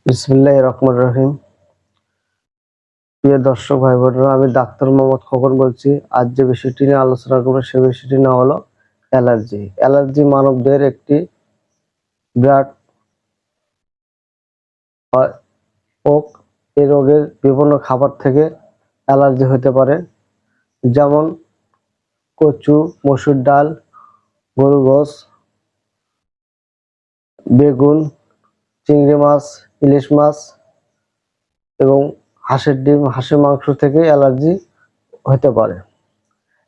বিসমিল্লাহির রহমানির রহিম। প্রিয় দর্শক ভাই বোনেরা, আমি ডাক্তার মোহাম্মদ খোকন বলছি। আজ যে বিষয়টি নিয়ে আলোচনা করবো সে বিষয়টি না হলো অ্যালার্জি। অ্যালার্জি মানবদের একটি বিরাট রোগ। এই রোগের বিভিন্ন খাবার থেকে অ্যালার্জি হতে পারে, যেমন কচু, মসুর ডাল, গরুর গোশ, বেগুন, চিংড়ি মাছ, ইলিশ মাছ এবং হাঁসের ডিম, হাঁসের মাংস থেকে অ্যালার্জি হতে পারে।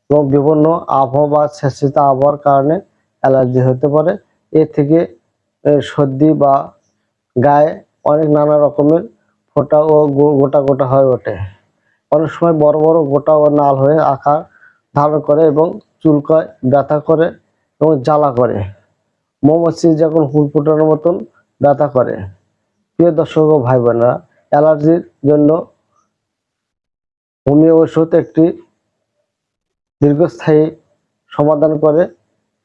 এবং বিভিন্ন আবহাওয়া বা স্যাঁতসেঁতে আবহাওয়ার কারণে অ্যালার্জি হতে পারে। এ থেকে সর্দি বা গায়ে অনেক নানা রকমের ফোঁটা ও গোটা গোটা হয়ে ওঠে। অনেক সময় বড় বড় গোটা ও নাল হয়ে আকার ধারণ করে এবং চুলকায়, ব্যথা করে এবং জ্বালা করে। মৌমাছি যখন হুল ফোটানোর মতন ব্যথা করে। প্রিয় দর্শক ও ভাই বোনেরা, অ্যালার্জির জন্য হোমিও ওষুধ একটি দীর্ঘস্থায়ী সমাধান করে।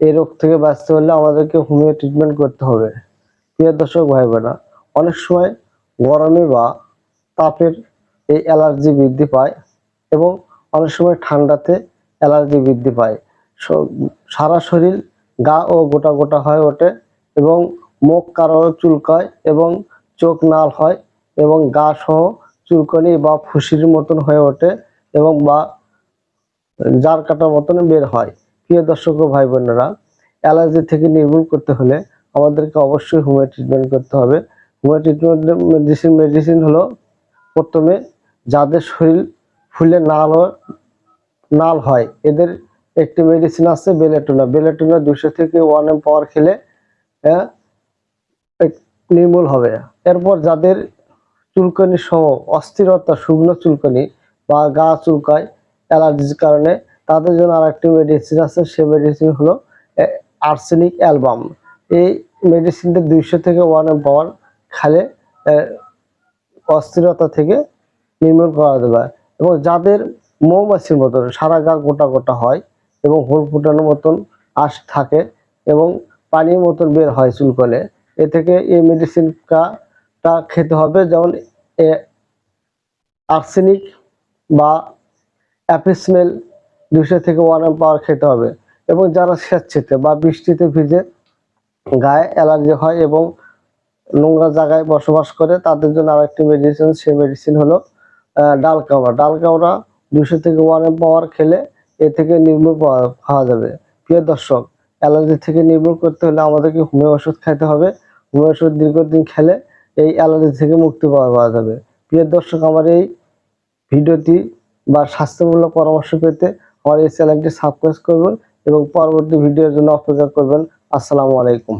এই রোগ থেকে বাঁচতে হলে আমাদেরকে হোমিও ট্রিটমেন্ট করতে হবে। প্রিয় দর্শক ভাই বোনেরা, অনেক সময় গরমে বা তাপের এই অ্যালার্জি বৃদ্ধি পায় এবং অনেক সময় ঠান্ডাতে অ্যালার্জি বৃদ্ধি পায়। সারা শরীর গা ও গোটা গোটা হয়ে ওঠে এবং মুখ কারো চুলকায় এবং চোখ লাল হয় এবং গা সহ চুলকানি বা ফুসির মতন হয়ে ওঠে এবং বা জার কাটার মতন বের হয়। প্রিয় দর্শক ও ভাই বোনেরা, অ্যালার্জি থেকে নির্মূল করতে হলে আমাদেরকে অবশ্যই হোমিও ট্রিটমেন্ট করতে হবে। হোমিও ট্রিটমেন্ট মেডিসিন হলো, প্রথমে যাদের শরীর ফুলে নাল হয় এদের একটি মেডিসিন আছে বেলেটোনা। 200 থেকে 1 পাওয়ার খেলে নির্মূল হবে। এরপর যাদের চুলকানি সহ অস্থিরতা, শুকনো চুলকানি বা গা চুলকায় অ্যালার্জির কারণে, তাদের জন্য আরেকটি মেডিসিন আছে। সে মেডিসিন হলো আর্সেনিক অ্যালবাম। এই মেডিসিনটা 200 থেকে 1 পাওয়ার খেলে অস্থিরতা থেকে নির্মূল করা যাবে। এবং যাদের মৌমাছির মতন সারা গা গোটা গোটা হয় এবং হুল ফুটানোর মতন আঁশ থাকে এবং পানির মতন বের হয় চুলকলে, এ থেকে এই মেডিসিনটা খেতে হবে। যেমন আর্সেনিক বা অ্যাপিসমেল 200 থেকে 1 পাওয়ার খেতে হবে। এবং যারা স্বেচ্ছাতে বা বৃষ্টিতে ভিজে গায়ে অ্যালার্জি হয় এবং নোংরা জায়গায় বসবাস করে, তাদের জন্য আরেকটি মেডিসিন। সেই মেডিসিন হলো ডাল কাওড়া। 200 থেকে 1 পাওয়ার খেলে এ থেকে নির্মূল পাওয়া যাবে। প্রিয় দর্শক, অ্যালার্জি থেকে নির্মূল করতে হলে আমাদেরকে হোমিও ওষুধ খাইতে হবে। হোমিও ওষুধ দীর্ঘদিন খেলে এই অ্যালার্জি থেকে মুক্তি পাওয়া যাবে। প্রিয় দর্শক, আমার এই ভিডিওটি বা স্বাস্থ্যমূলক পরামর্শ পেতে আমার এই চ্যানেলটি সাবস্ক্রাইব করবেন এবং পরবর্তী ভিডিওর জন্য অপেক্ষা করবেন। আসসালামু আলাইকুম।